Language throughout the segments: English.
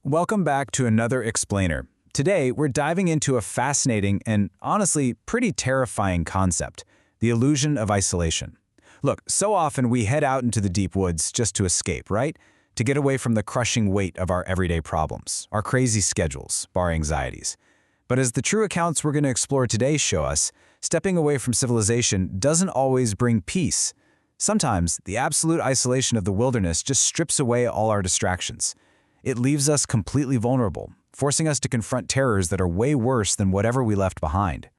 Welcome back to another Explainer. Today, we're diving into a fascinating and, honestly, pretty terrifying concept, the illusion of isolation. Look, so often we head out into the deep woods just to escape, right? To get away from the crushing weight of our everyday problems, our crazy schedules, our anxieties. But as the true accounts we're going to explore today show us, stepping away from civilization doesn't always bring peace. Sometimes, the absolute isolation of the wilderness just strips away all our distractions. It leaves us completely vulnerable, forcing us to confront terrors that are way worse than whatever we left behind.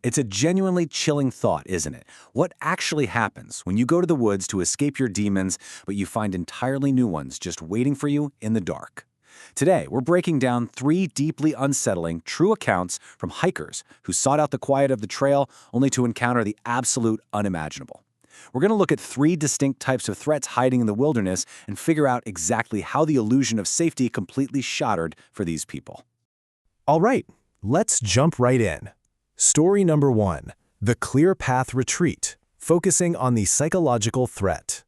It's a genuinely chilling thought, isn't it? What actually happens when you go to the woods to escape your demons, but you find entirely new ones just waiting for you in the dark? Today, we're breaking down 3 deeply unsettling, true accounts from hikers who sought out the quiet of the trail only to encounter the absolute unimaginable. We're going to look at 3 distinct types of threats hiding in the wilderness and figure out exactly how the illusion of safety completely shattered for these people. All right, let's jump right in. Story number 1, The Clear Path Retreat, focusing on the psychological threat.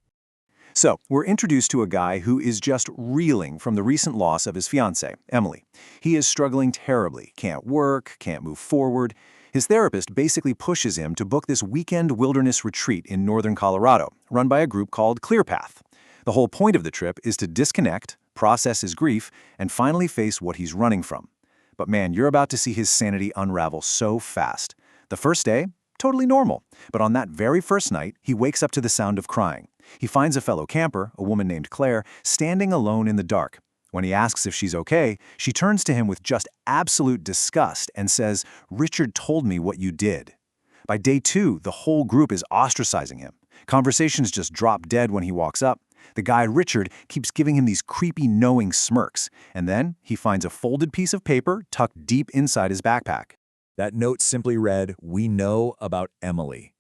So, we're introduced to a guy who is just reeling from the recent loss of his fiancée, Emily. He is struggling terribly, can't work, can't move forward. His therapist basically pushes him to book this weekend wilderness retreat in northern Colorado, run by a group called Clear Path. The whole point of the trip is to disconnect, process his grief, and finally face what he's running from. But man, you're about to see his sanity unravel so fast. The first day, totally normal. But on that very first night, he wakes up to the sound of crying. He finds a fellow camper, a woman named Claire, standing alone in the dark. When he asks if she's okay, she turns to him with just absolute disgust and says, "Richard told me what you did." By day 2, the whole group is ostracizing him. Conversations just drop dead when he walks up. The guy, Richard, keeps giving him these creepy, knowing smirks. And then he finds a folded piece of paper tucked deep inside his backpack. That note simply read, "We know about Emily."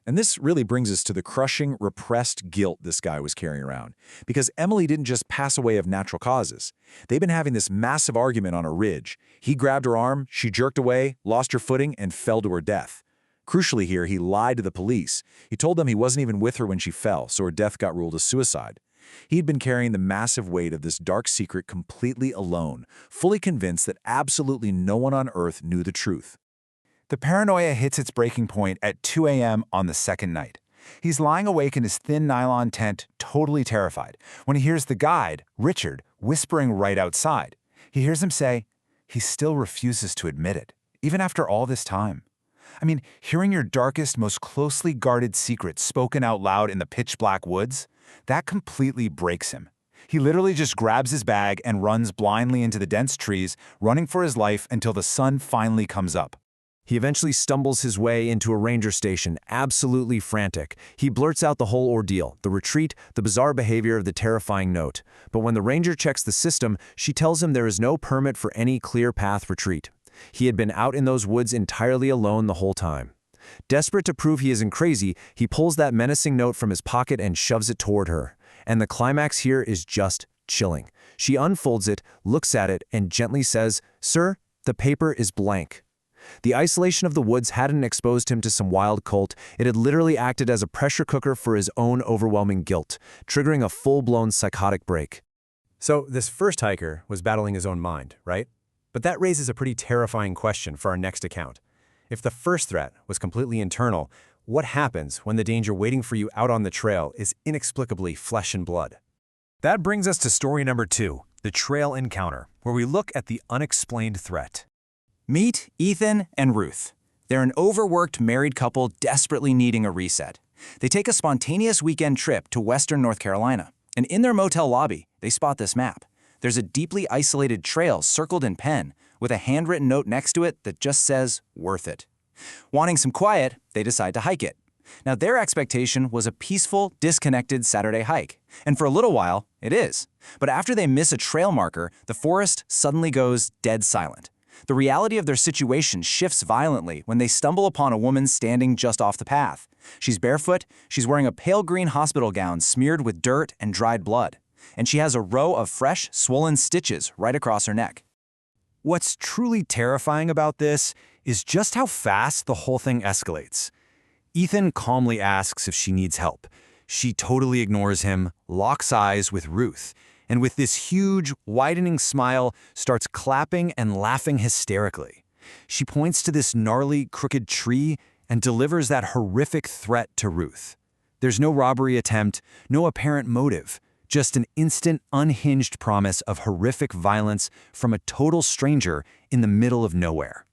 And this really brings us to the crushing, repressed guilt this guy was carrying around. Because Emily didn't just pass away of natural causes. They've been having this massive argument on a ridge. He grabbed her arm, she jerked away, lost her footing, and fell to her death. Crucially here, he lied to the police. He told them he wasn't even with her when she fell, so her death got ruled as suicide. He'd been carrying the massive weight of this dark secret completely alone, fully convinced that absolutely no one on Earth knew the truth. The paranoia hits its breaking point at 2 a.m. on the second night. He's lying awake in his thin nylon tent, totally terrified, when he hears the guide, Richard, whispering right outside. He hears him say, he still refuses to admit it, even after all this time. I mean, hearing your darkest, most closely guarded secret spoken out loud in the pitch-black woods, that completely breaks him. He literally just grabs his bag and runs blindly into the dense trees, running for his life until the sun finally comes up. He eventually stumbles his way into a ranger station, absolutely frantic. He blurts out the whole ordeal, the retreat, the bizarre behavior of the terrifying note. But when the ranger checks the system, she tells him there is no permit for any Clear Path retreat. He had been out in those woods entirely alone the whole time. Desperate to prove he isn't crazy, he pulls that menacing note from his pocket and shoves it toward her. And the climax here is just chilling. She unfolds it, looks at it, and gently says, "Sir, the paper is blank." The isolation of the woods hadn't exposed him to some wild cult. It had literally acted as a pressure cooker for his own overwhelming guilt, triggering a full-blown psychotic break. So this first hiker was battling his own mind, right? But that raises a pretty terrifying question for our next account. If the first threat was completely internal, what happens when the danger waiting for you out on the trail is inexplicably flesh and blood? That brings us to story number 2, The Trail Encounter, where we look at the unexplained threat. Meet Ethan and Ruth. They're an overworked married couple desperately needing a reset. They take a spontaneous weekend trip to western North Carolina, and in their motel lobby, they spot this map. There's a deeply isolated trail circled in pen, with a handwritten note next to it that just says, "Worth it." Wanting some quiet, they decide to hike it. Now, their expectation was a peaceful, disconnected Saturday hike, and for a little while, it is. But after they miss a trail marker, the forest suddenly goes dead silent. The reality of their situation shifts violently when they stumble upon a woman standing just off the path. She's barefoot, she's wearing a pale green hospital gown smeared with dirt and dried blood, and she has a row of fresh, swollen stitches right across her neck. What's truly terrifying about this is just how fast the whole thing escalates. Ethan calmly asks if she needs help. She totally ignores him, locks eyes with Ruth, and with this huge, widening smile, starts clapping and laughing hysterically. She points to this gnarly, crooked tree and delivers that horrific threat to Ruth. There's no robbery attempt, no apparent motive, just an instant, unhinged promise of horrific violence from a total stranger in the middle of nowhere.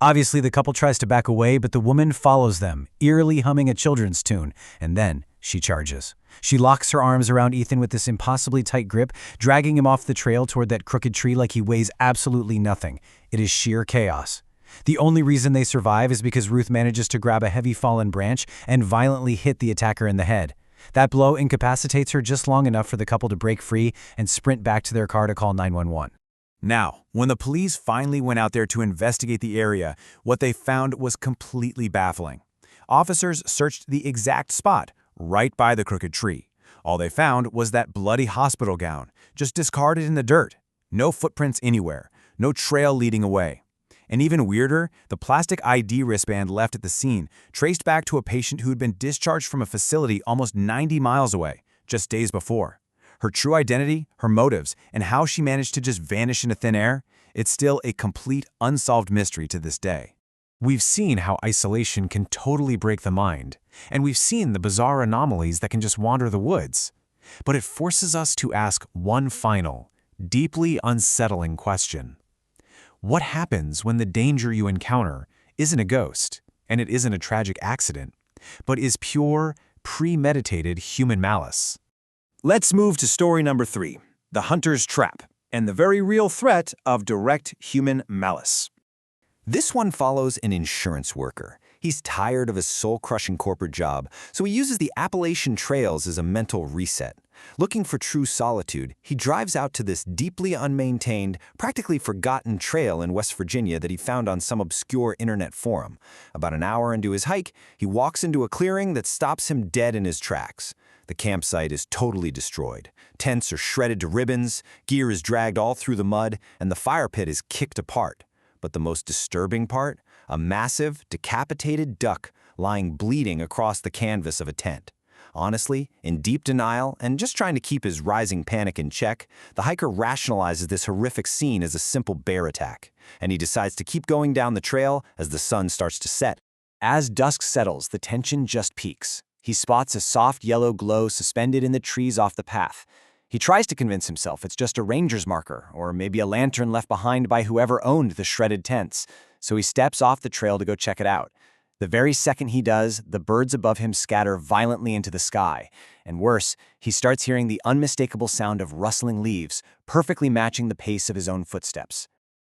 Obviously, the couple tries to back away, but the woman follows them, eerily humming a children's tune, and then she charges. She locks her arms around Ethan with this impossibly tight grip, dragging him off the trail toward that crooked tree like he weighs absolutely nothing. It is sheer chaos. The only reason they survive is because Ruth manages to grab a heavy fallen branch and violently hit the attacker in the head. That blow incapacitates her just long enough for the couple to break free and sprint back to their car to call 911. Now, when the police finally went out there to investigate the area, what they found was completely baffling. Officers searched the exact spot, right by the crooked tree. All they found was that bloody hospital gown, just discarded in the dirt. No footprints anywhere, no trail leading away. And even weirder, the plastic ID wristband left at the scene traced back to a patient who had been discharged from a facility almost 90 miles away, just days before. Her true identity, her motives, and how she managed to just vanish into thin air, it's still a complete unsolved mystery to this day. We've seen how isolation can totally break the mind, and we've seen the bizarre anomalies that can just wander the woods. But it forces us to ask one final, deeply unsettling question. What happens when the danger you encounter isn't a ghost, and it isn't a tragic accident, but is pure, premeditated human malice? Let's move to story number 3, The Hunter's Trap, and the very real threat of direct human malice. This one follows an insurance worker. He's tired of his soul-crushing corporate job, so he uses the Appalachian Trails as a mental reset. Looking for true solitude, he drives out to this deeply unmaintained, practically forgotten trail in West Virginia that he found on some obscure internet forum. About an hour into his hike, he walks into a clearing that stops him dead in his tracks. The campsite is totally destroyed. Tents are shredded to ribbons, gear is dragged all through the mud, and the fire pit is kicked apart. But the most disturbing part? A massive, decapitated duck lying bleeding across the canvas of a tent. Honestly, in deep denial and just trying to keep his rising panic in check, the hiker rationalizes this horrific scene as a simple bear attack, and he decides to keep going down the trail as the sun starts to set. As dusk settles, the tension just peaks. He spots a soft yellow glow suspended in the trees off the path. He tries to convince himself it's just a ranger's marker, or maybe a lantern left behind by whoever owned the shredded tents, so he steps off the trail to go check it out. The very second he does, the birds above him scatter violently into the sky, and worse, he starts hearing the unmistakable sound of rustling leaves, perfectly matching the pace of his own footsteps.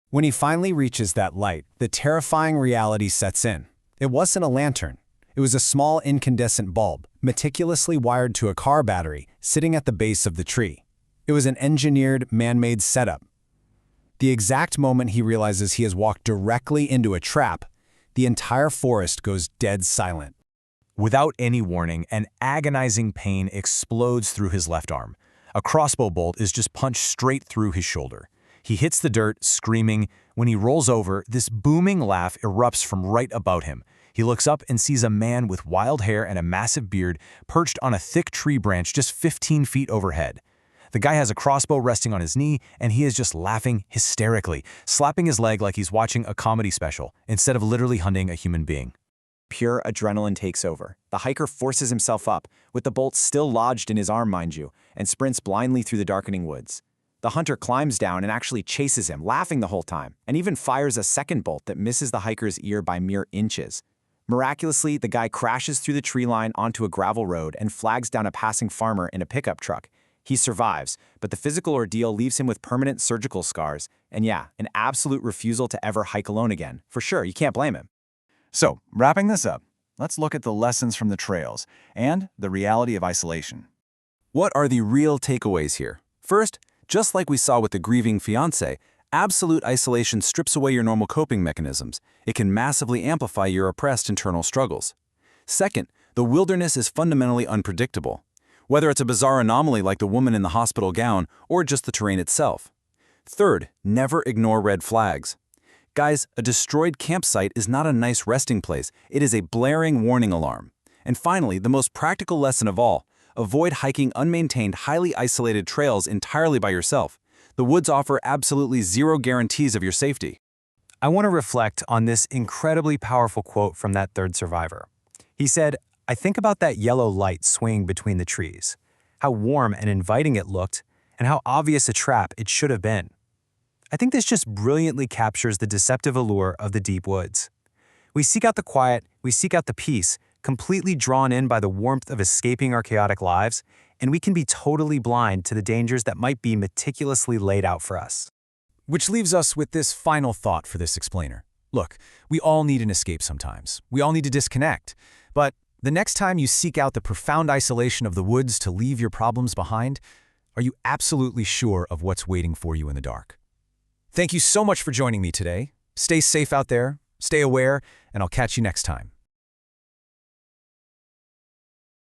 When he finally reaches that light, the terrifying reality sets in. It wasn't a lantern. It was a small incandescent bulb, meticulously wired to a car battery, sitting at the base of the tree. It was an engineered, man-made setup. The exact moment he realizes he has walked directly into a trap, the entire forest goes dead silent. Without any warning, an agonizing pain explodes through his left arm. A crossbow bolt is just punched straight through his shoulder. He hits the dirt, screaming. When he rolls over, this booming laugh erupts from right about him. He looks up and sees a man with wild hair and a massive beard perched on a thick tree branch just 15 feet overhead. The guy has a crossbow resting on his knee, and he is just laughing hysterically, slapping his leg like he's watching a comedy special, instead of literally hunting a human being. Pure adrenaline takes over. The hiker forces himself up, with the bolt still lodged in his arm, mind you, and sprints blindly through the darkening woods. The hunter climbs down and actually chases him, laughing the whole time, and even fires a second bolt that misses the hiker's ear by mere inches. Miraculously, the guy crashes through the tree line onto a gravel road and flags down a passing farmer in a pickup truck. He survives, but the physical ordeal leaves him with permanent surgical scars, and yeah, an absolute refusal to ever hike alone again. For sure, you can't blame him. So, wrapping this up, let's look at the lessons from the trails and the reality of isolation. What are the real takeaways here? First, just like we saw with the grieving fiancé, absolute isolation strips away your normal coping mechanisms. It can massively amplify your oppressed internal struggles. Second, the wilderness is fundamentally unpredictable, whether it's a bizarre anomaly like the woman in the hospital gown or just the terrain itself. Third, never ignore red flags. Guys, a destroyed campsite is not a nice resting place. It is a blaring warning alarm. And finally, the most practical lesson of all, Avoid hiking unmaintained, highly isolated trails entirely by yourself. The woods offer absolutely zero guarantees of your safety. I want to reflect on this incredibly powerful quote from that third survivor. He said, "I think about that yellow light swaying between the trees, how warm and inviting it looked, and how obvious a trap it should have been." I think this just brilliantly captures the deceptive allure of the deep woods. We seek out the quiet, we seek out the peace, completely drawn in by the warmth of escaping our chaotic lives, and we can be totally blind to the dangers that might be meticulously laid out for us. Which leaves us with this final thought for this explainer. Look, we all need an escape sometimes. We all need to disconnect. But the next time you seek out the profound isolation of the woods to leave your problems behind, are you absolutely sure of what's waiting for you in the dark? Thank you so much for joining me today. Stay safe out there, stay aware, and I'll catch you next time.